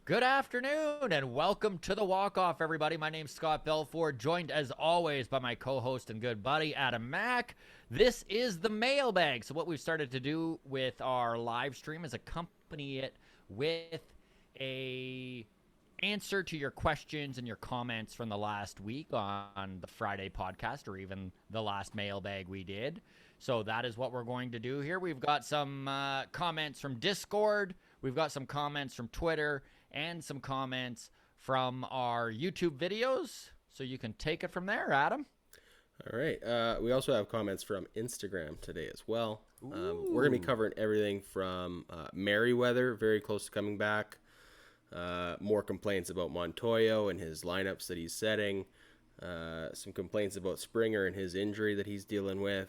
Good afternoon and welcome to the walk-off, everybody. My name's Scott Belford, joined as always by my co-host and good buddy, Adam Mack. This is the mailbag. So what we've started to do with our live stream is accompany it with a answer to your questions and your comments from the last week on the Friday podcast or even the last mailbag we did. So that is what we're going to do here. We've got some comments from Discord. We've got some comments from Twitter and some comments from our YouTube videos. So you can take it from there, Adam. All right. We also have comments from Instagram today as well. We're going to be covering everything from Merriweather, very close to coming back. More complaints about Montoyo and his lineups that he's setting. Some complaints about Springer and his injury that he's dealing with.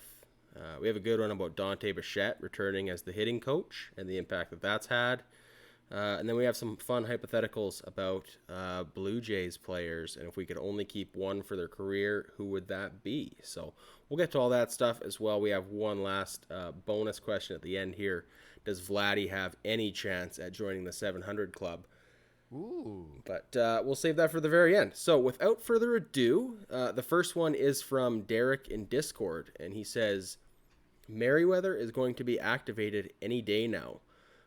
We have a good one about Dante Bichette returning as the hitting coach and the impact that that's had. And then we have some fun hypotheticals about Blue Jays players, and if we could only keep one for their career, who would that be? So we'll get to all that stuff as well. We have one last bonus question at the end here. Does Vlady have any chance at joining the 700 club? Ooh. But we'll save that for the very end. So without further ado, the first one is from Derek in Discord, and he says, Merriweather is going to be activated any day now.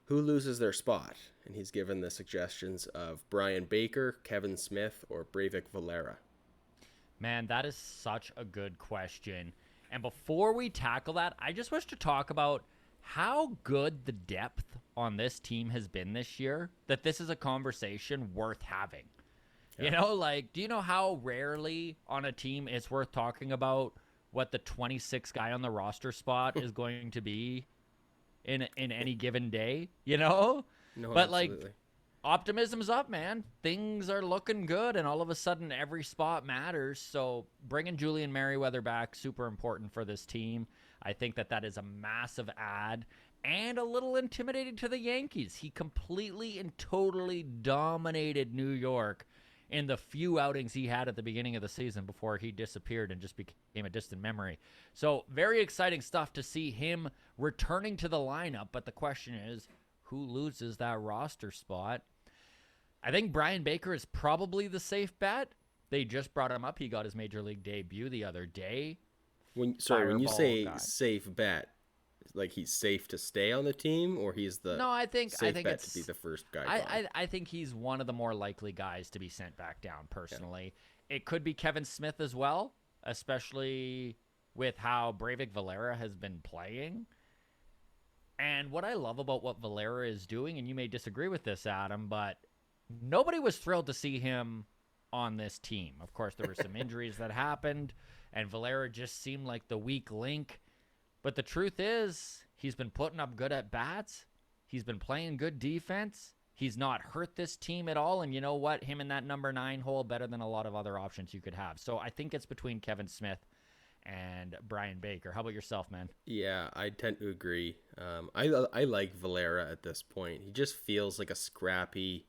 Who loses their spot? And he's given the suggestions of Brian Baker, Kevin Smith, or Breivik Valera. Man, that is such a good question. And before we tackle that, I just wish to talk about how good the depth on this team has been this year, that this is a conversation worth having. Yeah. You know, like, do you know how rarely on a team it's worth talking about what the 26th guy on the roster spot is going to be in any given day, you know? No, but absolutely. Like, optimism's up, man. Things are looking good, and all of a sudden every spot matters. So bringing Julian Merriweather back, super important for this team. I think that is a massive add and a little intimidating to the Yankees. He completely and totally dominated New York in the few outings he had at the beginning of the season before he disappeared and just became a distant memory. So very exciting stuff to see him returning to the lineup. But the question is, who loses that roster spot? I think Brian Baker is probably the safe bet. They just brought him up. He got his major league debut the other day. When you say safe bet, like he's safe to stay on the team, or he's the I think bet it's to be the first guy. I think he's one of the more likely guys to be sent back down personally. Yeah. It could be Kevin Smith as well, especially with how Breivik Valera has been playing. And what I love about what Valera is doing, and you may disagree with this, Adam, but nobody was thrilled to see him on this team. Of course, there were some injuries that happened, and Valera just seemed like the weak link. But the truth is, he's been putting up good at-bats. He's been playing good defense. He's not hurt this team at all. And you know what? Him in that number 9 hole, better than a lot of other options you could have. So I think it's between Kevin Smith and Brian Baker. How about yourself, man? Yeah, I tend to agree. I like Valera at this point. He just feels like a scrappy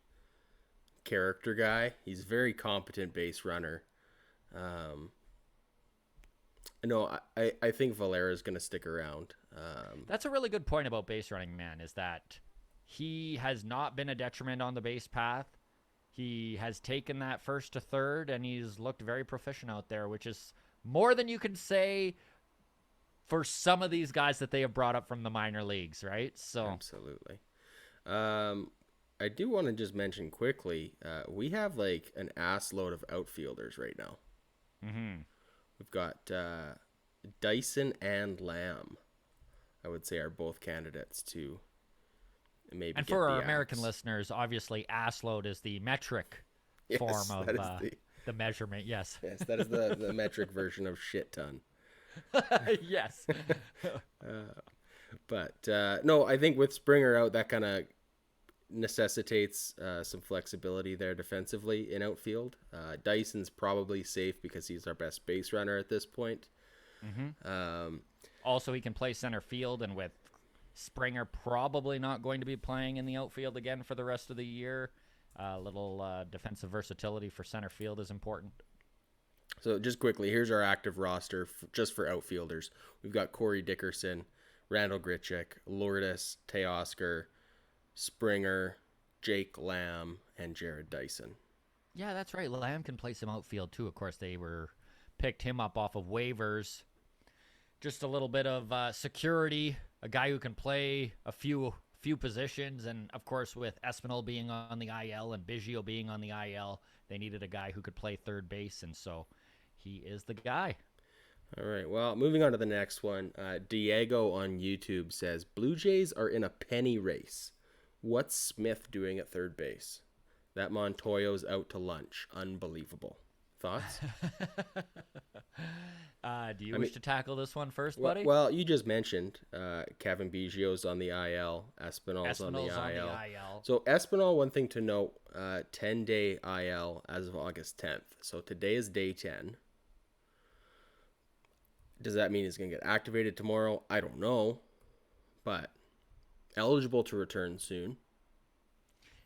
character guy. He's a very competent base runner. No, I think Valera is going to stick around. That's a really good point about base running, man, is that he has not been a detriment on the base path. He has taken that first to third, and he's looked very proficient out there, which is more than you can say for some of these guys that they have brought up from the minor leagues, right? So absolutely. I do want to just mention quickly, we have like an ass load of outfielders right now. Mm-hmm. We've got Dyson and Lamb, I would say, are both candidates to maybe. And for our American listeners, obviously, ass load is the metric form of the measurement. Yes. Yes, that is the metric version of shit ton. Yes. But no, I think with Springer out, that kind of necessitates some flexibility there defensively in outfield. Dyson's probably safe because he's our best base runner at this point. Mm-hmm. Also, he can play center field, and with Springer probably not going to be playing in the outfield again for the rest of the year, a little defensive versatility for center field is important. So just quickly, here's our active roster just for outfielders. We've got Corey Dickerson, Randall Grichuk, Lourdes, Teoscar, Springer, Jake Lamb, and Jared Dyson. Yeah, that's right. Lamb can play some outfield too. Of course, they picked him up off of waivers. Just a little bit of security, a guy who can play a few positions, and of course, with Espinal being on the IL and Biggio being on the IL, they needed a guy who could play third base, and so he is the guy. All right. Well, moving on to the next one. Diego on YouTube says Blue Jays are in a penny race. What's Smith doing at third base? That Montoyo's out to lunch. Unbelievable. Thoughts? Do you wish to tackle this one first, buddy? Well, you just mentioned Kevin Biggio's on the IL. Espinal's on the IL. So Espinal, one thing to note, 10-day IL as of August 10th. So today is day 10. Does that mean he's going to get activated tomorrow? I don't know. But eligible to return soon.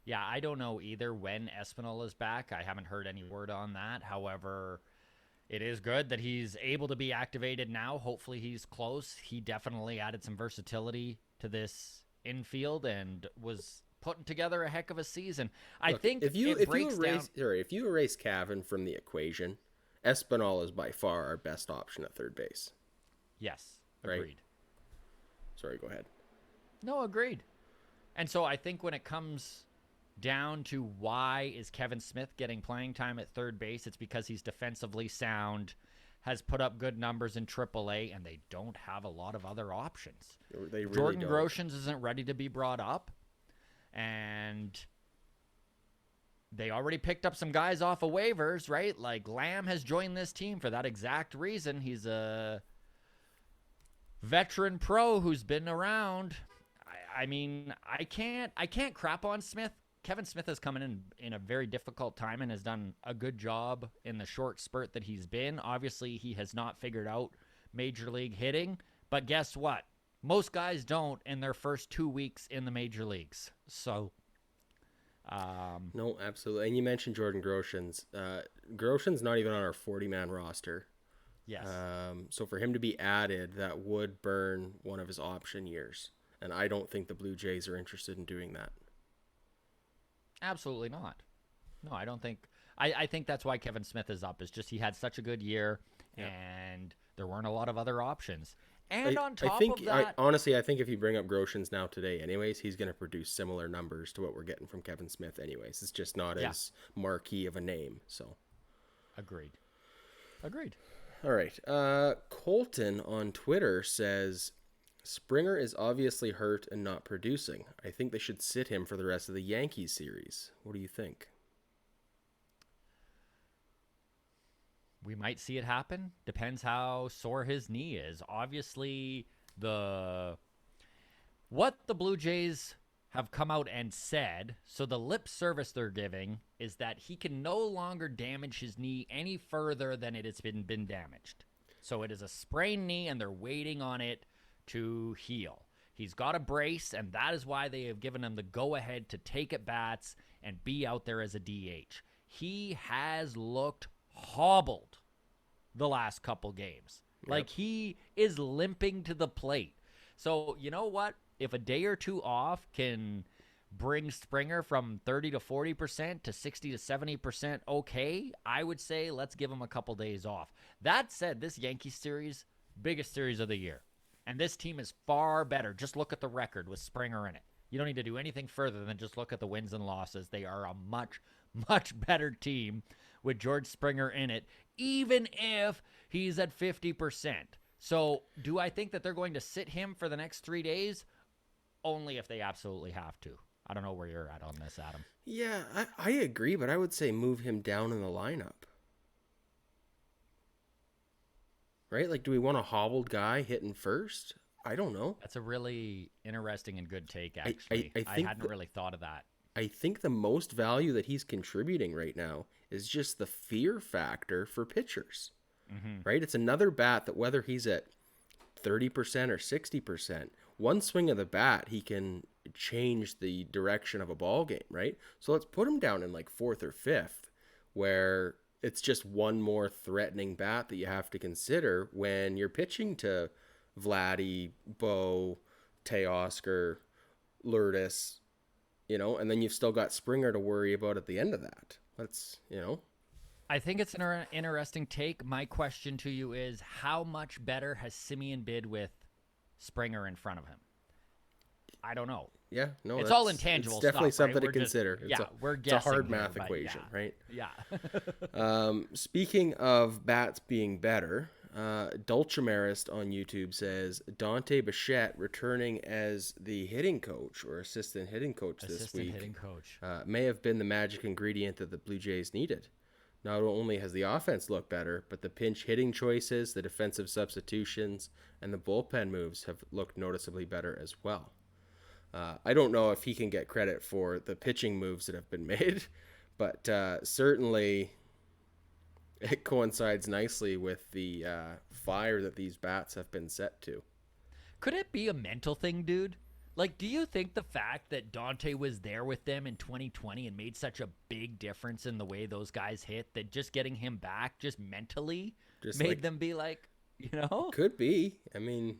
Yeah, I don't know either when Espinal is back. I haven't heard any word on that. However, it is good that he's able to be activated now. Hopefully he's close. He definitely added some versatility to this infield and was putting together a heck of a season. I think if you erase Cavan from the equation, Espinal is by far our best option at third base. Yes, agreed. Right? Sorry, go ahead. No, agreed. And so I think when it comes down to why is Kevin Smith getting playing time at third base, it's because he's defensively sound, has put up good numbers in AAA, and they don't have a lot of other options. They really Jordan don't. Groshans isn't ready to be brought up, and they already picked up some guys off of waivers, right? Like Lamb has joined this team for that exact reason. He's a veteran pro who's been around. I mean, I can't crap on Smith. Kevin Smith has come in a very difficult time and has done a good job in the short spurt that he's been. Obviously, he has not figured out major league hitting, but guess what? Most guys don't in their first 2 weeks in the major leagues. So, no, absolutely. And you mentioned Jordan Groshans. Groshans not even on our 40-man roster. yes. So for him to be added, that would burn one of his option years. And I don't think the Blue Jays are interested in doing that. Absolutely not. No, I don't think. I think that's why Kevin Smith is up. Is just he had such a good year, and there weren't a lot of other options. And on top of that, honestly, I think if you bring up Groshans now today, anyways, he's going to produce similar numbers to what we're getting from Kevin Smith, anyways. It's just not as marquee of a name. So, agreed. All right. Colton on Twitter says Springer is obviously hurt and not producing. I think they should sit him for the rest of the Yankees series. What do you think? We might see it happen. Depends how sore his knee is. Obviously, what the Blue Jays have come out and said, so the lip service they're giving is that he can no longer damage his knee any further than it has been damaged. So it is a sprained knee, and they're waiting on it to heal. He's got a brace, and that is why they have given him the go-ahead to take at bats and be out there as a DH. He has looked hobbled the last couple games. Yep. Like, he is limping to the plate. So, you know what? If a day or two off can bring Springer from 30 to 40% to 60 to 70% okay, I would say let's give him a couple days off. That said, this Yankees series, biggest series of the year. And this team is far better. Just look at the record with Springer in it. You don't need to do anything further than just look at the wins and losses. They are a much, much better team with George Springer in it, even if he's at 50%. So do I think that they're going to sit him for the next 3 days? Only if they absolutely have to. I don't know where you're at on this, Adam. Yeah, I agree, but I would say move him down in the lineup. Right? Like, do we want a hobbled guy hitting first? I don't know. That's a really interesting and good take, actually. I hadn't really thought of that. I think the most value that he's contributing right now is just the fear factor for pitchers. Mm-hmm. Right? It's another bat that whether he's at 30% or 60%, one swing of the bat, he can change the direction of a ball game, right? So let's put him down in like 4th or 5th, where it's just one more threatening bat that you have to consider when you're pitching to Vlady, Bo, Teoscar, Lourdes, and then you've still got Springer to worry about at the end of that. I think it's an interesting take. My question to you is, how much better has Simeon bid with Springer in front of him? I don't know. Yeah, no, it's all intangible. It's definitely stuff, something right? to consider. We're it's a hard guessing math here, equation, right? Yeah. Speaking of bats being better, Dulcimerist on YouTube says Dante Bichette returning as the hitting coach or assistant hitting coach this week may have been the magic ingredient that the Blue Jays needed. Not only has the offense looked better, but the pinch hitting choices, the defensive substitutions, and the bullpen moves have looked noticeably better as well. I don't know if he can get credit for the pitching moves that have been made, but certainly it coincides nicely with the fire that these bats have been set to. Could it be a mental thing, dude? Like, do you think the fact that Dante was there with them in 2020 and made such a big difference in the way those guys hit that just getting him back just mentally made them be like, Could be. I mean...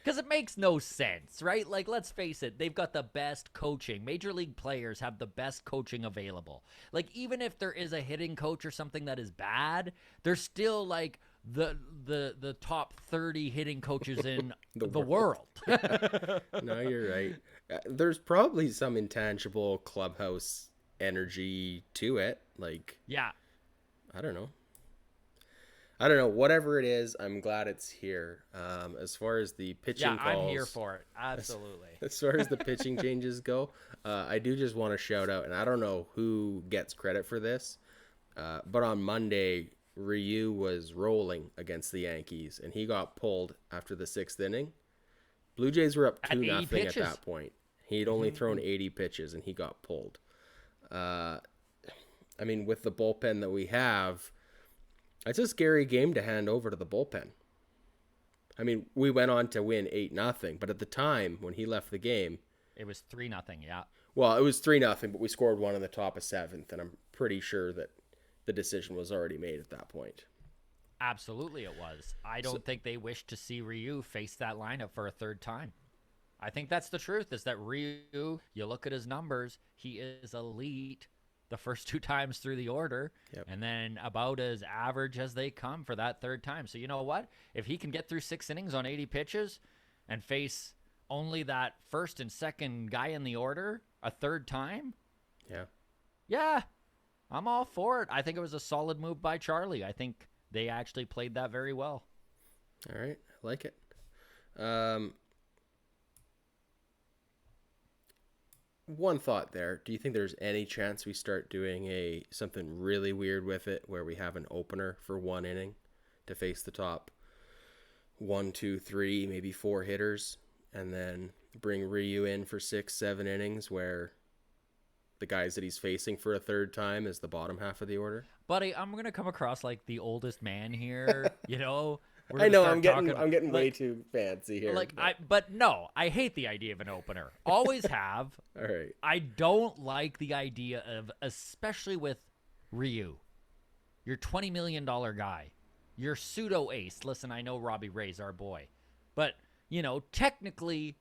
Because it makes no sense, right? Like, let's face it, they've got the best coaching. Major league players have the best coaching available. Like, even if there is a hitting coach or something that is bad, they're still, like, the top 30 hitting coaches in the world. No, you're right. There's probably some intangible clubhouse energy to it. Like, yeah. I don't know. Whatever it is, I'm glad it's here. As far as the pitching calls, I'm here for it. Absolutely. As far as the pitching changes go, I do just want to shout out, and I don't know who gets credit for this, but on Monday, Ryu was rolling against the Yankees, and he got pulled after the 6th inning. Blue Jays were up 2-0 at that point. He'd only thrown 80 pitches, and he got pulled. I mean, with the bullpen that we have, it's a scary game to hand over to the bullpen. I mean, we went on to win 8-0, but at the time when he left the game, it was 3-0. Yeah. Well, it was 3-0, but we scored one in the top of 7th, and I'm pretty sure that the decision was already made at that point. Absolutely, it was. I don't think they wished to see Ryu face that lineup for a third time. I think that's the truth. Is that Ryu? You look at his numbers; he is elite the first 2 times through the order, and then about as average as they come for that third time. So you know what? If he can get through 6 innings on 80 pitches and face only that first and second guy in the order a third time, yeah, I'm all for it. I think it was a solid move by Charlie. I think they actually played that very well. All right, I like it. One thought there. Do you think there's any chance we start doing something really weird with it where we have an opener for 1 inning to face the top 1, 2, 3, maybe 4 hitters, and then bring Ryu in for 6, 7 innings where the guys that he's facing for a third time is the bottom half of the order? Buddy, I'm going to come across like the oldest man here, I know I'm getting way too fancy here. But no, I hate the idea of an opener. Always have. All right. I don't like the idea of, especially with Ryu, your $20 million guy, your pseudo ace. Listen, I know Robbie Ray's our boy, but technically,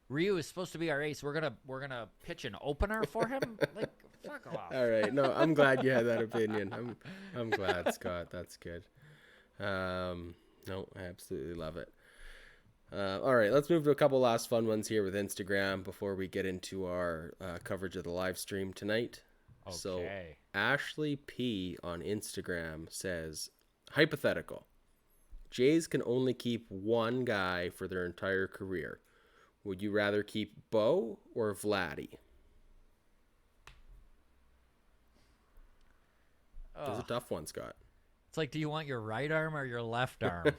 Ryu is supposed to be our ace. We're gonna pitch an opener for him. Like, fuck off. All right. No, I'm glad you had that opinion. I'm glad, Scott. That's good. No, I absolutely love it. All right, let's move to a couple last fun ones here with Instagram before we get into our coverage of the live stream tonight. Okay. So Ashley P on Instagram says, hypothetical, Jays can only keep 1 guy for their entire career. Would you rather keep Bo or Vlady? That's a tough one, Scott. It's like, do you want your right arm or your left arm?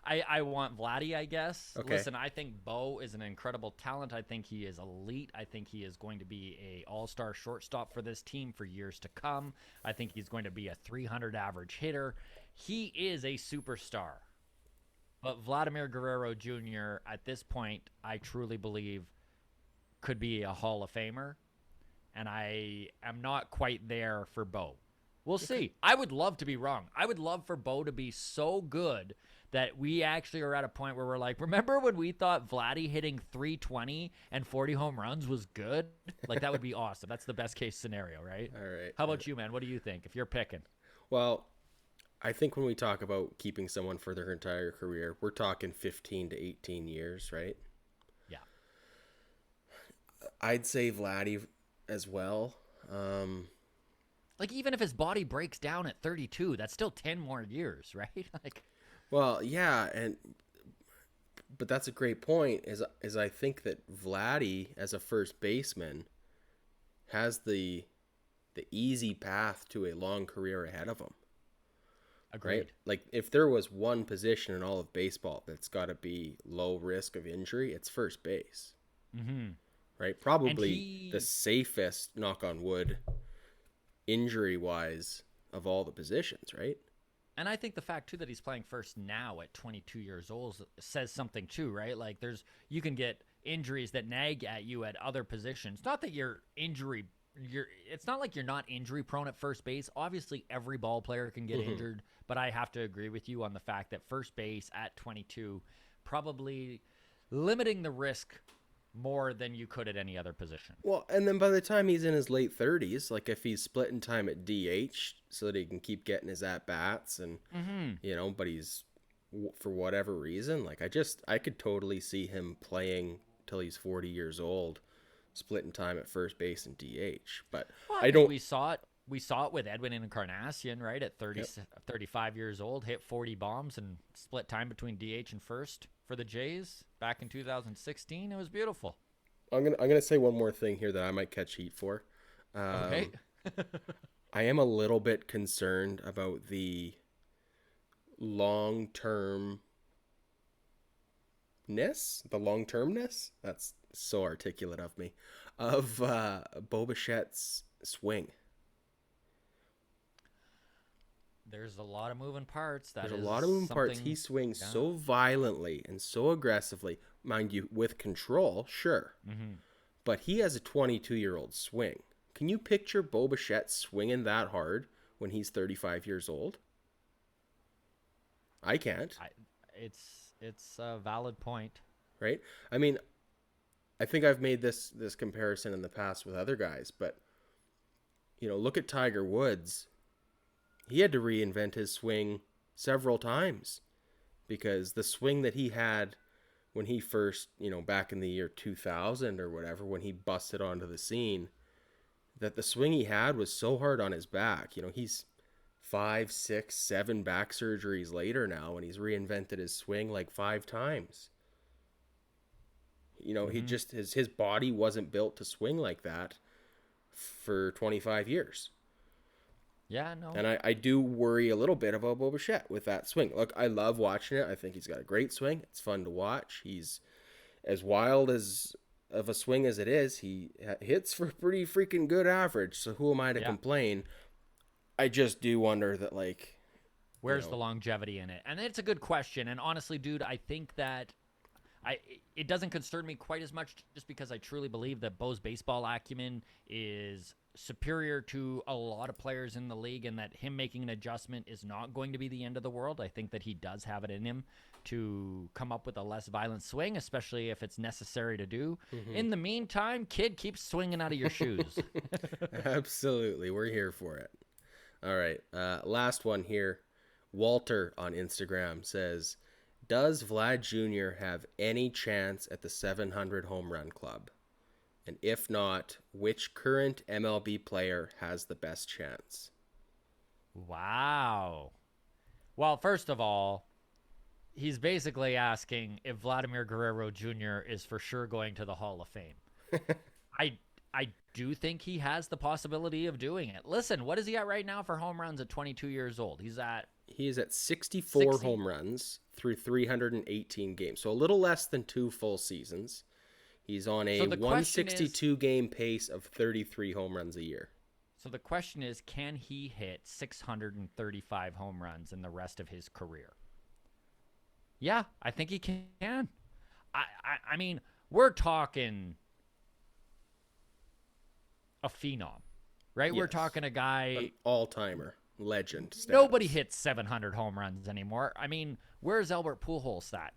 I want Vlady, I guess. Okay. Listen, I think Bo is an incredible talent. I think he is elite. I think he is going to be a all-star shortstop for this team for years to come. I think he's going to be a 300 average hitter. He is a superstar. But Vladimir Guerrero Jr., at this point, I truly believe could be a Hall of Famer. And I am not quite there for Bo. We'll see. I would love to be wrong. I would love for Bo to be so good that we actually are at a point where we're like, remember when we thought Vlady hitting 320 and 40 home runs was good? Like, that would be awesome. That's the best case scenario, right? All right. How about you, man? What do you think if you're picking? Well, I think when we talk about keeping someone for their entire career, we're talking 15 to 18 years, right? Yeah. I'd say Vlady as well. Like, even if his body breaks down at 32, that's still 10 more years, right? Like, well, yeah, but that's a great point. Is I think that Vlady as a first baseman has the easy path to a long career ahead of him. agreed. Right? Like, if there was one position in all of baseball that's got to be low risk of injury, it's first base. Mm-hmm. Right? Probably the safest, knock on wood, injury-wise of all the positions, right? And I think the fact, too, that he's playing first now at 22 years old says something, too, right? Like, you can get injuries that nag at you at other positions. Not that it's not like you're not injury prone at first base. Obviously, every ball player can get injured, but I have to agree with you on the fact that first base at 22, probably limiting the risk more than you could at any other position. Well, and then by the time he's in his late 30s, like if he's splitting time at DH so that he can keep getting his at-bats and, but he's, for whatever reason, like I could totally see him playing till he's 40 years old, splitting time at first base and DH. But I don't... We saw it with Edwin Encarnacion, right? At 35 years old, hit 40 bombs and split time between DH and first for the Jays back in 2016. It was beautiful. I'm gonna say one more thing here that I might catch heat for. Okay. I am a little bit concerned about the long-termness. That's so articulate of me. Of Bichette's swing. There's a lot of moving parts. There's a lot of moving parts. He swings so violently and so aggressively, mind you, with control, sure. Mm-hmm. But he has a 22-year-old swing. Can you picture Bichette swinging that hard when he's 35 years old? I can't. It's a valid point. Right? I mean, I think I've made this comparison in the past with other guys, but, look at Tiger Woods. He had to reinvent his swing several times because the swing that he had when he first, back in the year 2000 or whatever, when he busted onto the scene, that the swing he had was so hard on his back. He's 5, 6, 7 back surgeries later now, and he's reinvented his swing like 5 times. He just, his body wasn't built to swing like that for 25 years. Yeah, no. And I do worry a little bit about Bichette with that swing. Look, I love watching it. I think he's got a great swing. It's fun to watch. He's as wild of a swing as it is. He hits for a pretty freaking good average. So who am I to complain? I just do wonder that, like, where's the longevity in it? And it's a good question. And honestly, dude, I think that it doesn't concern me quite as much just because I truly believe that Bo's baseball acumen is superior to a lot of players in the league and that him making an adjustment is not going to be the end of the world. I think that he does have it in him to come up with a less violent swing, especially if it's necessary to do. Mm-hmm. In the meantime, kid, keep swinging out of your shoes. Absolutely. We're here for it. All right. Last one here. Walter on Instagram says, does Vlad Jr. have any chance at the 700 home run club? And if not, which current MLB player has the best chance? Wow. Well, first of all, he's basically asking if Vladimir Guerrero Jr. is for sure going to the Hall of Fame. I do think he has the possibility of doing it. Listen, what is he at right now for home runs at 22 years old? He is at 64 home runs through 318 games. So a little less than 2 full seasons. He's on a 162 game pace of 33 home runs a year. So the question is, can he hit 635 home runs in the rest of his career? Yeah, I think he can. I mean, we're talking a phenom, right? We're Yes. talking a guy. An all-timer, legend status. Nobody hits 700 home runs anymore. I mean, where's Albert Pujols at?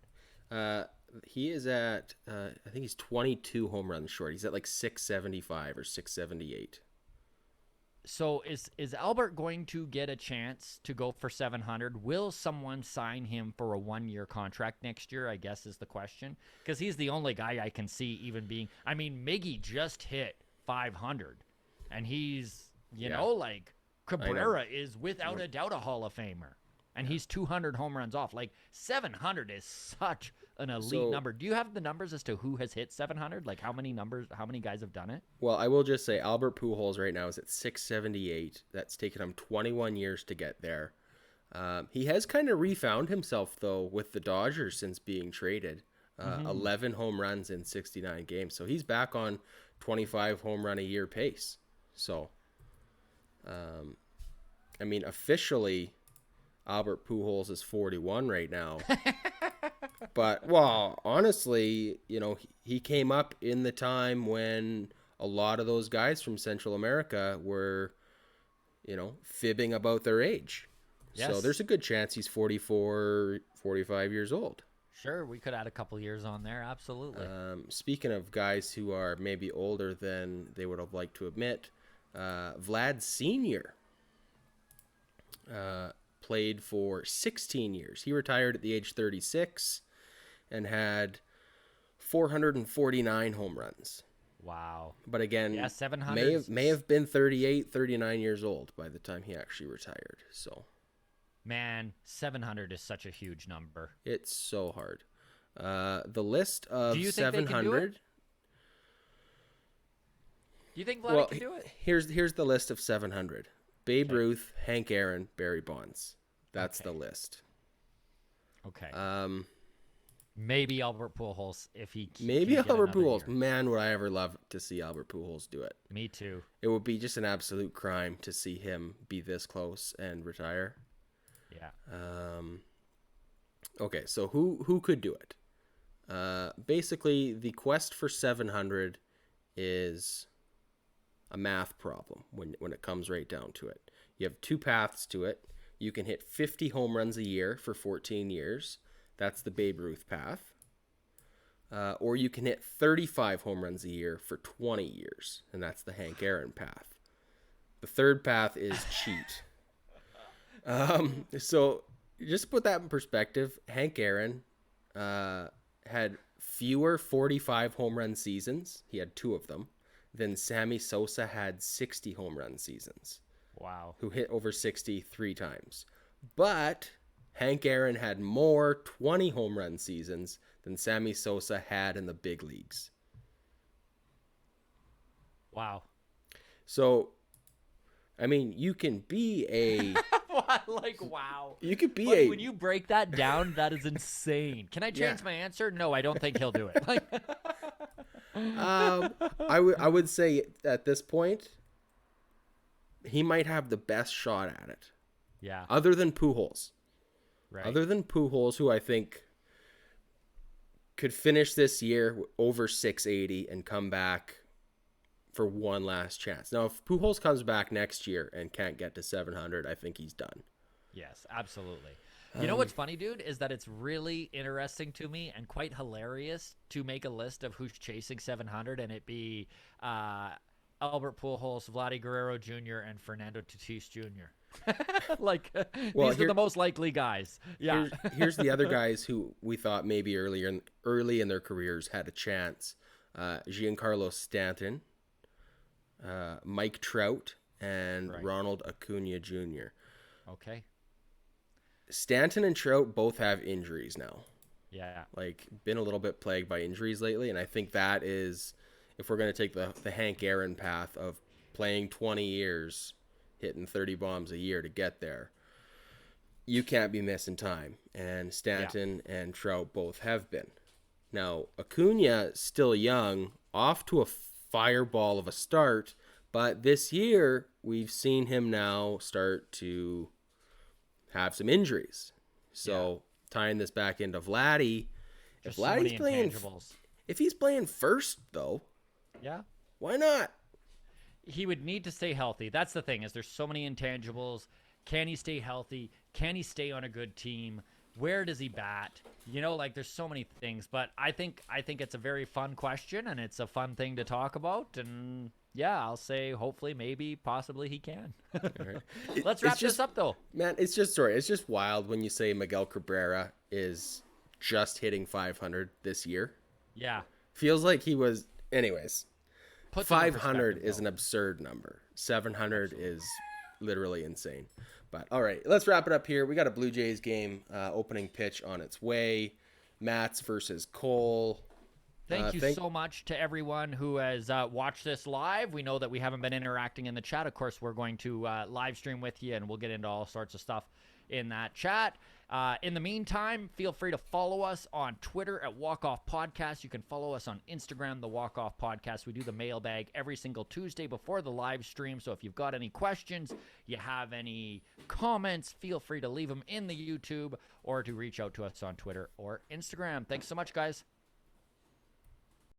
He is at, I think he's 22 home runs short. He's at like 675 or 678. So is Albert going to get a chance to go for 700? Will someone sign him for a 1-year contract next year, I guess is the question. Because he's the only guy I can see even being. I mean, Miggy just hit 500. And he's, you know, like Cabrera is without a doubt a Hall of Famer. And he's 200 home runs off. Like 700 is such an elite number. Do you have the numbers as to who has hit 700? Like how many guys have done it? Well, I will just say Albert Pujols right now is at 678. That's taken him 21 years to get there. He has kind of refound himself, though, with the Dodgers since being traded. 11 home runs in 69 games. So he's back on 25 home run a year pace. So, I mean, officially, Albert Pujols is 41 right now. But, well, honestly, you know, he came up in the time when a lot of those guys from Central America were, you know, fibbing about their age. Yes. So there's a good chance he's 44, 45 years old. Sure, we could add a couple years on there, absolutely. Speaking of guys who are maybe older than they would have liked to admit, Vlad Sr. Played for 16 years. He retired at the age 36 and had 449 home runs. Wow. But again, yeah, 700 may have been 38, 39 years old by the time he actually retired. So, man, 700 is such a huge number. It's so hard. The list of do you 700. Do you think Vlady can do it? Here's the list of 700. Babe Ruth, Hank Aaron, Barry Bonds. That's the list. Okay. Maybe Albert Pujols if he maybe can Albert Pujols. Year. Man, would I ever love to see Albert Pujols do it. Me too. It would be just an absolute crime to see him be this close and retire. Yeah. Okay, so who could do it? Basically, the quest for 700 is a math problem when it comes right down to it. You have two paths to it. You can hit 50 home runs a year for 14 years. That's the Babe Ruth path. Or you can hit 35 home runs a year for 20 years, and that's the Hank Aaron path. The third path is cheat. So just to put that in perspective, Hank Aaron had fewer 45 home run seasons. He had 2 of them. Then Sammy Sosa had 60 home run seasons. Wow. Who hit over 60 3 times. But Hank Aaron had more 20 home run seasons than Sammy Sosa had in the big leagues. Wow. So, I mean, you can be a... Like, wow. You could be when you break that down, that is insane. Can I change my answer? No, I don't think he'll do it. Like... I would say at this point, he might have the best shot at it. Yeah. Other than Pujols. Right. Other than Pujols, who I think could finish this year over 680 and come back for one last chance. Now, if Pujols comes back next year and can't get to 700, I think he's done. Yes, absolutely. You know what's funny, dude, is that it's really interesting to me and quite hilarious to make a list of who's chasing 700 and it be Albert Pujols, Vlady Guerrero Jr., and Fernando Tatis Jr. Like, these are the most likely guys. Yeah. Here's the other guys who we thought maybe early in their careers had a chance. Giancarlo Stanton, Mike Trout, and Ronald Acuna Jr. Okay. Stanton and Trout both have injuries now. Yeah. Like, been a little bit plagued by injuries lately, and I think that is, if we're going to take the Hank Aaron path of playing 20 years, hitting 30 bombs a year to get there, you can't be missing time. And Stanton and Trout both have been. Now, Acuna, still young, off to a fireball of a start, but this year, we've seen him now start to have some injuries. So tying this back into Vlady, if Vladdy's playing, if he's playing first though, why not? he would need to stay healthy. That's the thing, is there's so many intangibles. Can he stay healthy? Can he stay on a good team? Where does he bat? Like there's so many things, but I think it's a very fun question, and it's a fun thing to talk about. And yeah, I'll say hopefully, maybe, possibly he can. All right. Let's wrap this up though. Man, it's just wild when you say Miguel Cabrera is just hitting 500 this year. Yeah. Feels like he was, anyways. 500 is an absurd number. 700 is literally insane. But all right, let's wrap it up here. We got a Blue Jays game opening pitch on its way. Mats versus Cole. Thank you so much to everyone who has watched this live. We know that we haven't been interacting in the chat. Of course, we're going to live stream with you, and we'll get into all sorts of stuff in that chat. In the meantime, feel free to follow us on Twitter at Walk Off Podcast. You can follow us on Instagram, the Walk Off Podcast. We do the mailbag every single Tuesday before the live stream. So if you've got any questions, you have any comments, feel free to leave them in the YouTube or to reach out to us on Twitter or Instagram. Thanks so much, guys.